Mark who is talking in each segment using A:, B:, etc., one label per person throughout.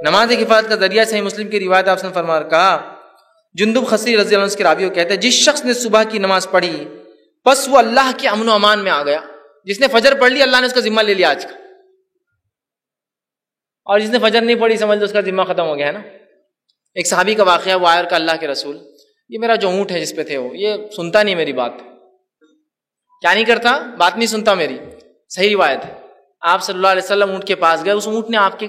A: نماز ایک حفاظت کا ذریعہ. صحیح مسلم کی روایت آپ نے فرمایا کہا جندب خصری رضی اللہ عنہ کے راوی کہتے ہیں جس شخص نے صبح کی نماز پڑھی بس وہ اللہ کے امن و امان میں آ گیا. جس نے فجر پڑھ لی اللہ نے اس کا ذمہ لے لیا آج کا, اور جس نے فجر نہیں پڑھی سمجھ لو اس کا ذمہ ختم ہو گیا ہے نا. ایک صحابی کا واقعہ, وہ آیا اور کہا اللہ کے رسول یہ میرا جو اونٹ ہے جس پہ تھے وہ یہ سنتا نہیں میری بات. کیا نہیں کرتا؟ بات نہیں سنتا میری. صحیح روایت ہے. آپ صلی اللہ علیہ وسلم اونٹ کے پاس گئے, اس اونٹ نے آپ کے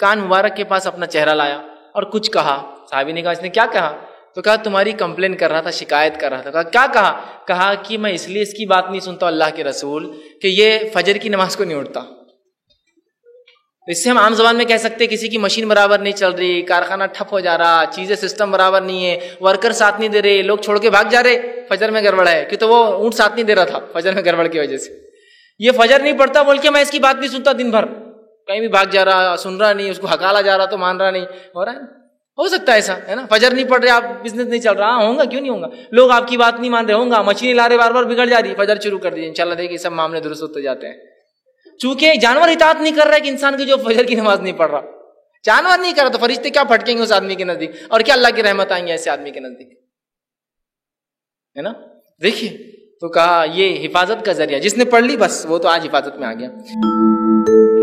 A: کان مبارک کے پاس اپنا چہرہ لایا اور کچھ کہا. صحابی نے کہا اس نے کیا کہا؟ تو کہا تمہاری کمپلین کر رہا تھا, شکایت کر رہا تھا. کہا کیا کہا؟ کہا کہ میں اس لیے اس کی بات نہیں سنتا اللہ کے رسول کہ یہ فجر کی نماز کو نہیں اٹھتا. اس سے ہم عام زبان میں کہہ سکتے کسی کی مشین برابر نہیں چل رہی, کارخانہ ٹھپ ہو جا رہا, چیزیں سسٹم برابر نہیں ہے, ورکر ساتھ نہیں دے رہے, لوگ چھوڑ کے بھاگ جا رہے, فجر میں گڑبڑ ہے. کہ تو وہ اونٹ ساتھ نہیں دے رہا تھا فجر میں گڑبڑ کی وجہ سے. یہ فجر نہیں پڑتا بول کے میں اس کی بات نہیں سنتا, دن بھر کہیں بھی بھاگ جا رہا, سن رہا نہیں, اس کو ہکالا جا رہا تو مان رہا نہیں. ہو رہا ہے, ہو سکتا ہے ایسا ہے نا. فجر نہیں پڑھ رہے آپ, بزنس نہیں چل رہا, ہوں گا کیوں نہیں ہوگا. لوگ آپ کی بات نہیں مان رہے, ہوں گا. مچھلی لا رہے بار بار بگڑ جا رہی, فجر شروع کر دیجیے انشاءاللہ دیکھیے سب معاملے درست ہوتے جاتے ہیں. چونکہ جانور اطاعت نہیں کر رہا ہے کہ انسان کی جو فجر کی نماز نہیں پڑھ رہا, جانور نہیں کر رہا تو فرشتے کیا پھٹکیں گے اس آدمی کے نزدیک, اور کیا اللہ کی رحمت آئیں گے ایسے آدمی کے نزدیک, ہے نا. دیکھیے تو کہا یہ حفاظت کا ذریعہ, جس نے پڑھ لی بس وہ تو آج حفاظت میں آ گیا.